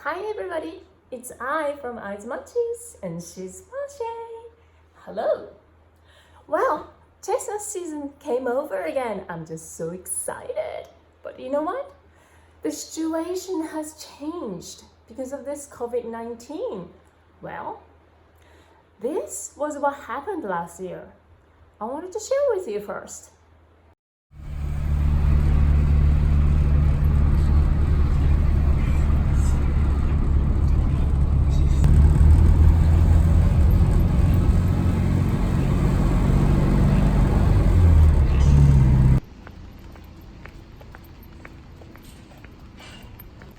Hi everybody, it's I from I's Munchies and she's Pashay. Hello. Well, chestnut season came over again. I'm just so excited. But you know what? The situation has changed because of this COVID-19. Well, this was what happened last year. I wanted to share with you first.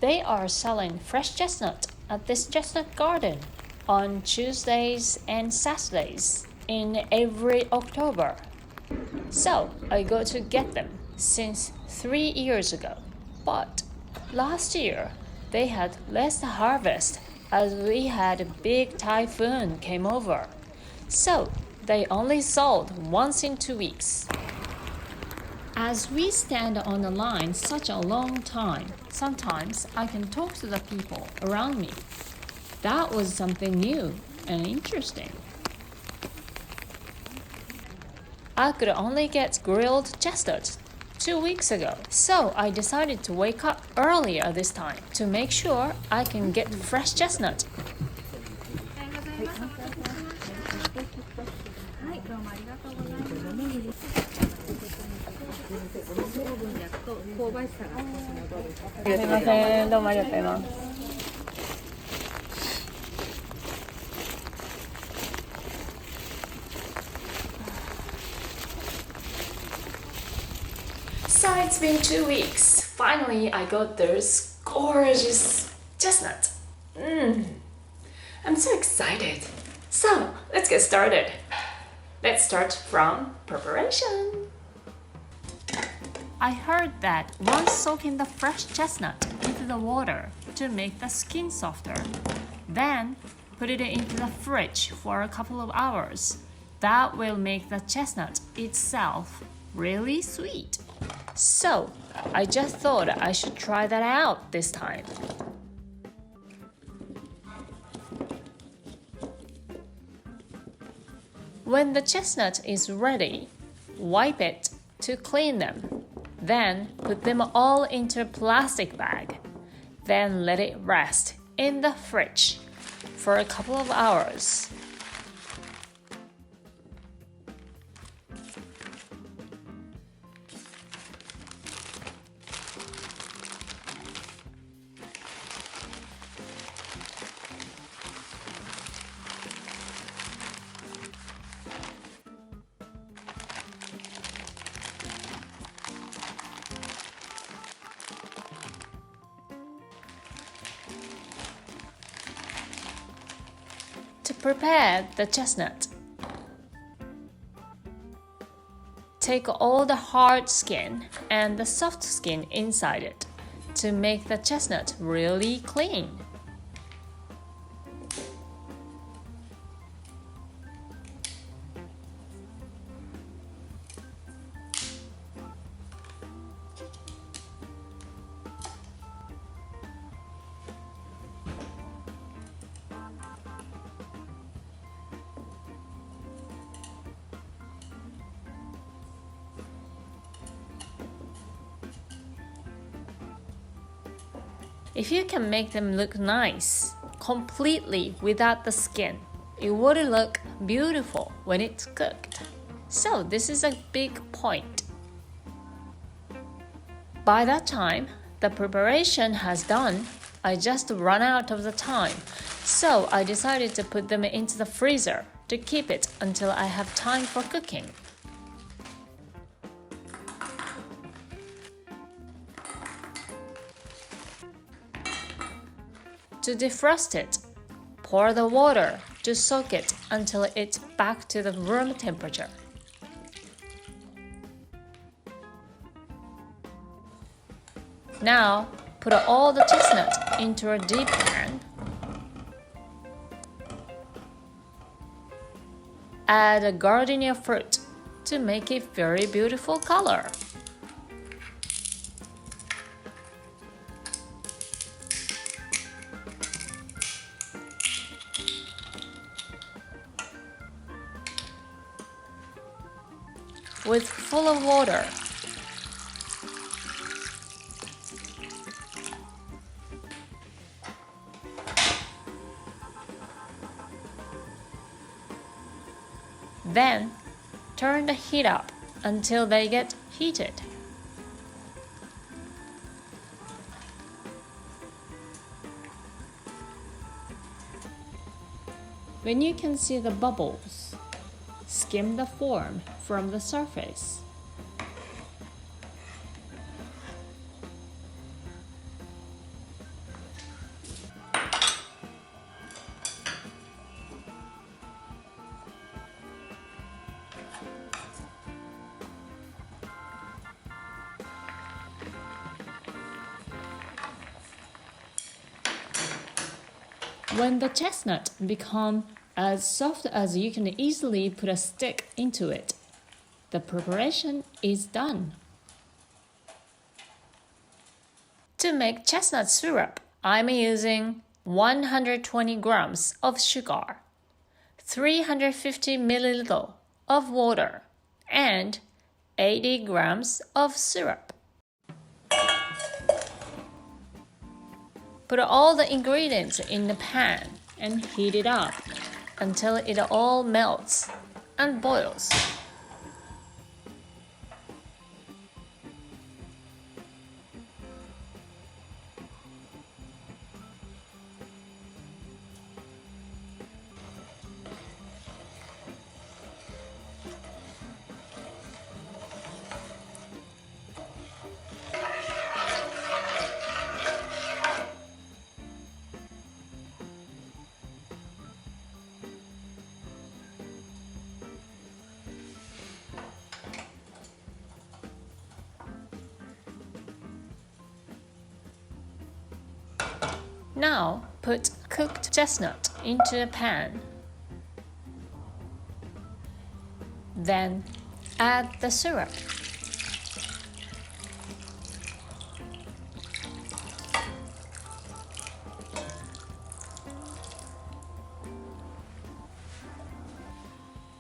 They are selling fresh chestnut at this chestnut garden on Tuesdays and Saturdays in every October. So I go to get them since 3 years ago. But last year they had less harvest as we had a big typhoon came over. So they only sold once in 2 weeks. As we stand on the line such a long time, sometimes I can talk to the people around me. That was something new and interesting. I could only get grilled chestnuts 2 weeks ago, so I decided to wake up earlier this time to make sure I can get fresh chestnut. So it's been 2 weeks. Finally, I got those gorgeous chestnuts. I'm so excited. So let's get started. Let's start from preparation. I heard that once soaking the fresh chestnut into the water to make the skin softer, then put it into the fridge for a couple of hours. That will make the chestnut itself really sweet. So I just thought I should try that out this time. When the chestnut is ready, wipe it to clean them. Then put them all into a plastic bag. Then let it rest in the fridge for a couple of hours. To prepare the chestnut, take all the hard skin and the soft skin inside it to make the chestnut really clean. If you can make them look nice, completely without the skin, it would look beautiful when it's cooked. So this is a big point. By that time, the preparation has done. I just run out of the time. So I decided to put them into the freezer to keep it until I have time for cooking. To defrost it, pour the water to soak it until it's back to the room temperature. Now, put all the chestnut into a deep pan. Add a gardenia fruit to make it very beautiful color. with full of water. Then, turn the heat up until they get heated. When you can see the bubbles, skim the foam from the surface. When the chestnut becomes as soft as you can easily put a stick into it, the preparation is done. To make chestnut syrup, I'm using 120 grams of sugar, 350 milliliters of water, and 80 grams of syrup. Put all the ingredients in the pan and heat it up until it all melts and boils. Now, put cooked chestnut into a pan. Then, add the syrup.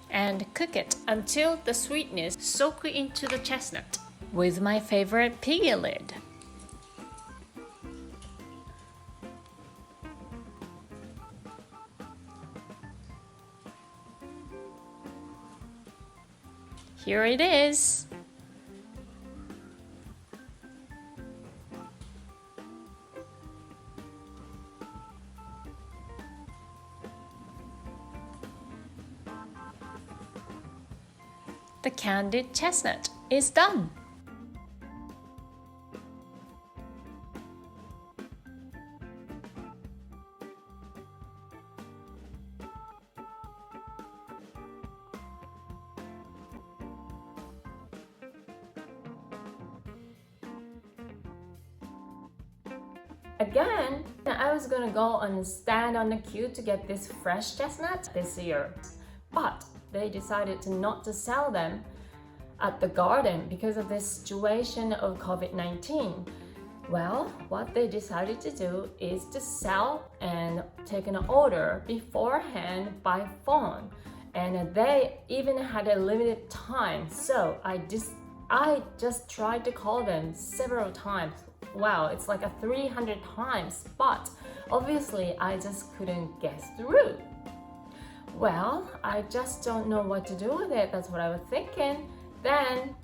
And cook it until the sweetness soaks into the chestnut with my favorite piggy lid. Here it is. The candied chestnut is done. Again, I was gonna go and stand on the queue to get this fresh chestnut this year, but they decided not to sell them at the garden because of this situation of COVID-19. Well, what they decided to do is to sell and take an order beforehand by phone, and they even had a limited time. So I just tried to call them several times. Wow, it's like 300 times, but obviously I just couldn't get through. Well, I just don't know what to do with it. That's what I was thinking. Then,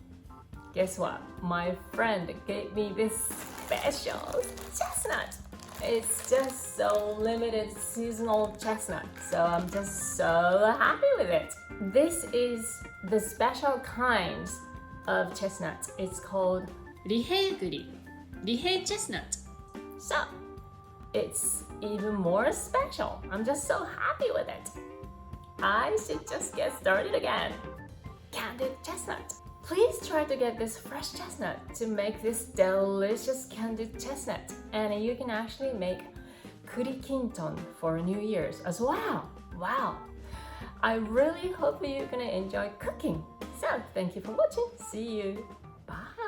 guess what? My friend gave me this special chestnut. It's just so limited seasonal chestnut, so I'm just so happy with it. This is the special kind of chestnut. It's called Rihei chestnut. So, it's even more special. I'm just so happy with it. I should just get started again. Candied chestnut. Please try to get this fresh chestnut to make this delicious candied chestnut. And you can actually make kurikinton for New Year's as well. Wow. I really hope you're gonna enjoy cooking. So, thank you for watching. See you. Bye.